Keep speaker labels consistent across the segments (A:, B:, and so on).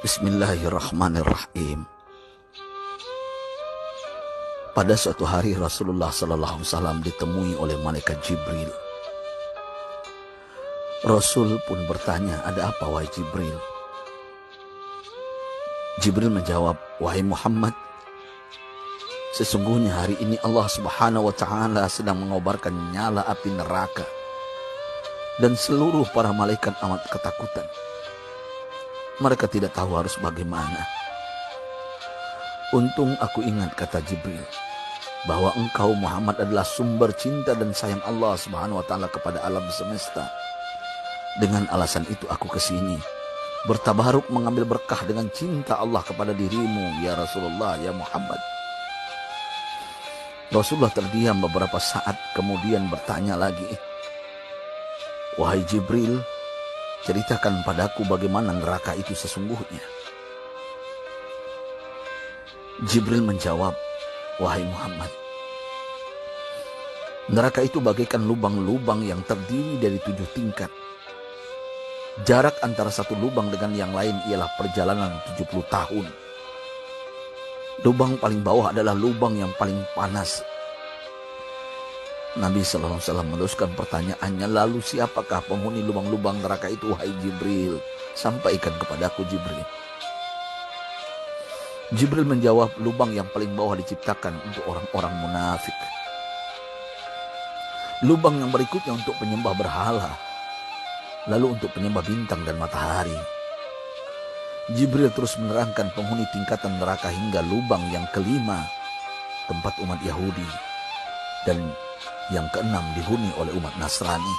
A: Bismillahirrahmanirrahim. Pada suatu hari Rasulullah SAW ditemui oleh malaikat Jibril. Rasul pun bertanya, "Ada apa wahai Jibril?" Jibril menjawab, "Wahai Muhammad, sesungguhnya hari ini Allah Subhanahu wa Ta'ala sedang mengobarkan nyala api neraka, dan seluruh para malaikat amat ketakutan. Mereka tidak tahu harus bagaimana. Untung aku ingat," kata Jibril, "bahwa engkau Muhammad adalah sumber cinta dan sayang Allah Subhanahu wa Ta'ala kepada alam semesta. Dengan alasan itu aku kesini, bertabaruk mengambil berkah dengan cinta Allah kepada dirimu, ya Rasulullah, ya Muhammad." Rasulullah terdiam beberapa saat, kemudian bertanya lagi, "Wahai Jibril, ceritakan padaku bagaimana neraka itu sesungguhnya." Jibril menjawab, "Wahai Muhammad, neraka itu bagaikan lubang-lubang yang terdiri dari 7 tingkat. Jarak antara satu lubang dengan yang lain ialah perjalanan 70 tahun. Lubang paling bawah adalah lubang yang paling panas." Nabi SAW meneruskan pertanyaannya, "Lalu siapakah penghuni lubang-lubang neraka itu, wahai Jibril? Sampaikan kepadaku, Jibril." Jibril menjawab, "Lubang yang paling bawah diciptakan untuk orang-orang munafik. Lubang yang berikutnya untuk penyembah berhala, lalu untuk penyembah bintang dan matahari." Jibril terus menerangkan penghuni tingkatan neraka hingga lubang yang kelima, tempat umat Yahudi, dan yang keenam dihuni oleh umat Nasrani.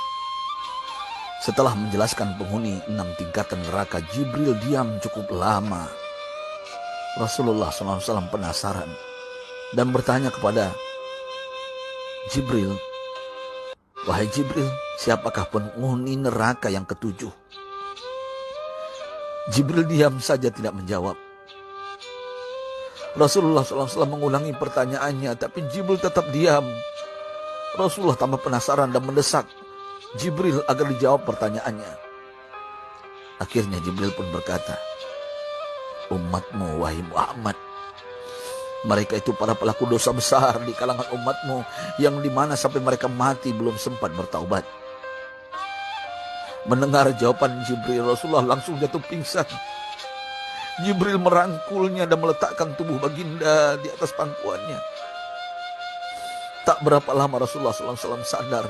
A: Setelah menjelaskan penghuni 6 tingkatan neraka, Jibril diam cukup lama. Rasulullah SAW penasaran dan bertanya kepada Jibril, "Wahai Jibril, siapakah penghuni neraka yang ke-7?" Jibril diam saja tidak menjawab. Rasulullah SAW mengulangi pertanyaannya, tapi Jibril tetap diam. Rasulullah tambah penasaran dan mendesak Jibril agar dijawab pertanyaannya. Akhirnya Jibril pun berkata, "Umatmu, wahai Muhammad, mereka itu para pelaku dosa besar di kalangan umatmu, yang dimana sampai mereka mati belum sempat bertaubat." Mendengar jawaban Jibril, Rasulullah langsung jatuh pingsan. Jibril merangkulnya dan meletakkan tubuh baginda di atas pangkuannya. Tak berapa lama Rasulullah SAW sadar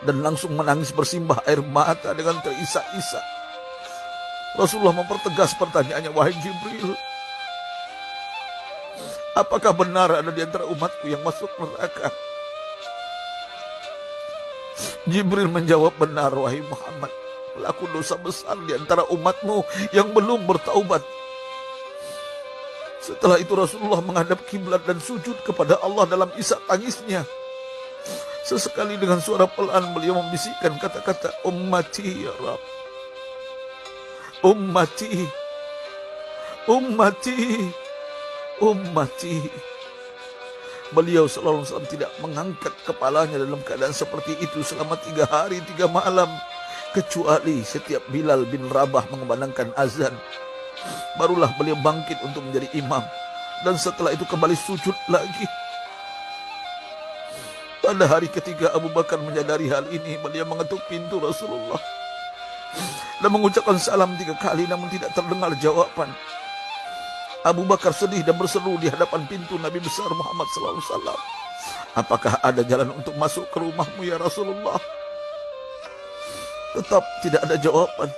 A: dan langsung menangis bersimbah air mata dengan terisak-isak. Rasulullah mempertegas pertanyaannya, "Wahai Jibril, apakah benar ada di antara umatku yang masuk neraka?" Jibril menjawab, "Benar, wahai Muhammad, pelaku dosa besar di antara umatmu yang belum bertaubat." Setelah itu Rasulullah menghadap kiblat dan sujud kepada Allah dalam isak tangisnya. Sesekali dengan suara pelan beliau membisikkan kata-kata, "Ummati ya Rabb, ummati, ummati, ummati." Beliau SAW tidak mengangkat kepalanya dalam keadaan seperti itu selama 3 hari 3 malam, kecuali setiap Bilal bin Rabah mengumandangkan azan, barulah beliau bangkit untuk menjadi imam, dan setelah itu kembali sujud lagi. Pada hari ketiga Abu Bakar menyadari hal ini, beliau mengetuk pintu Rasulullah dan mengucapkan salam 3 kali, namun tidak terdengar jawaban. Abu Bakar sedih dan berseru di hadapan pintu Nabi besar Muhammad SAW, "Apakah ada jalan untuk masuk ke rumahmu ya Rasulullah?" Tetap tidak ada jawaban.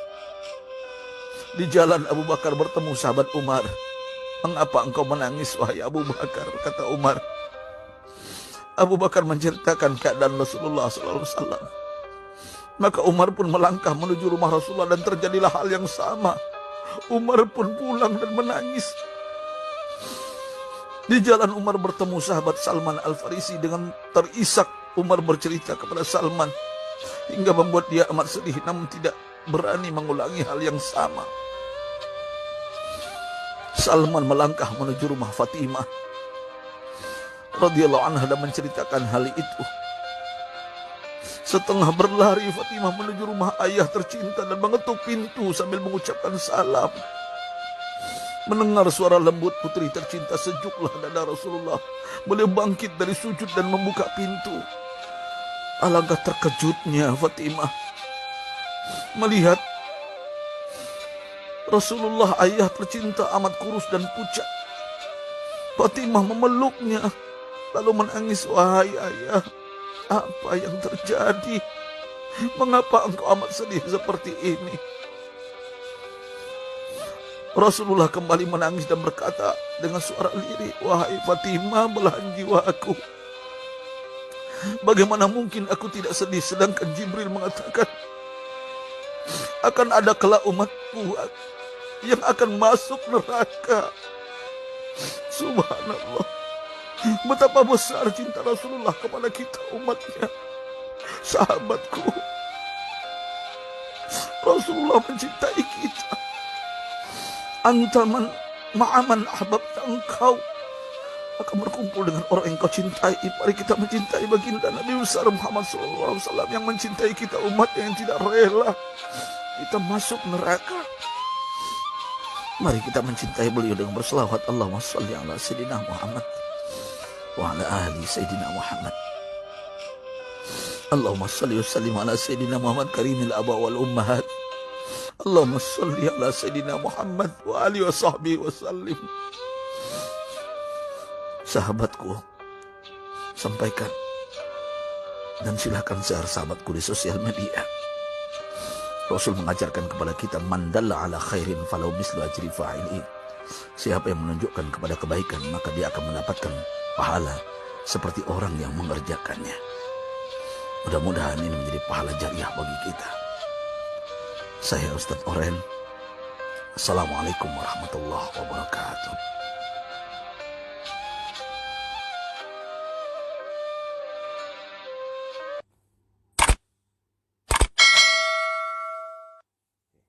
A: Di jalan Abu Bakar bertemu sahabat Umar. "Mengapa engkau menangis, wahai Abu Bakar?" kata Umar. Abu Bakar menceritakan keadaan Rasulullah SAW. Maka Umar pun melangkah menuju rumah Rasulullah dan terjadilah hal yang sama. Umar pun pulang dan menangis. Di jalan Umar bertemu sahabat Salman Al-Farisi. Dengan terisak Umar bercerita kepada Salman hingga membuat dia amat sedih, namun tidak berani mengulangi hal yang sama. Salman melangkah menuju rumah Fatimah radhiyallahu anha dan menceritakan hal itu. Setengah berlari Fatimah menuju rumah ayah tercinta dan mengetuk pintu sambil mengucapkan salam. Mendengar suara lembut putri tercinta, sejuklah dada Rasulullah. Beliau bangkit dari sujud dan membuka pintu. Alangkah terkejutnya Fatimah melihat Rasulullah, ayah tercinta, amat kurus dan pucat. Fatimah memeluknya lalu menangis. Wahai ayah, apa yang terjadi? Mengapa engkau amat sedih seperti ini? Rasulullah kembali menangis dan berkata dengan suara lirih, wahai Fatimah, belahan jiwaku, bagaimana mungkin aku tidak sedih sedangkan Jibril mengatakan akan ada kelak umatku yang akan masuk neraka. Subhanallah, betapa besar cinta Rasulullah kepada kita umatnya. Sahabatku, Rasulullah mencintai kita. Antaman ma'aman ahbabta, engkau akan berkumpul dengan orang yang kau cintai. Mari kita mencintai baginda Nabi besar Muhammad SAW yang mencintai kita umat yang tidak rela kita masuk neraka. Mari kita mencintai beliau dengan berselawat, Allahumma shalli ala Sayyidina Muhammad wa ala ahli Sayyidina Muhammad. Allahumma shalli wa sallim ala Sayyidina Muhammad karimil aba wal ummahat. Allahumma shalli ala Sayyidina Muhammad wa alihi wa sahbihi wa sallim. Sahabatku, sampaikan dan silakan share sahabatku di sosial media. Rasul mengajarkan kepada kita, man dalla ala khairin falau mislu ajri fa'ili. Siapa yang menunjukkan kepada kebaikan, maka dia akan mendapatkan pahala seperti orang yang mengerjakannya. Mudah-mudahan ini menjadi pahala jariah bagi kita. Saya Ustadz Oren. Assalamualaikum warahmatullahi wabarakatuh.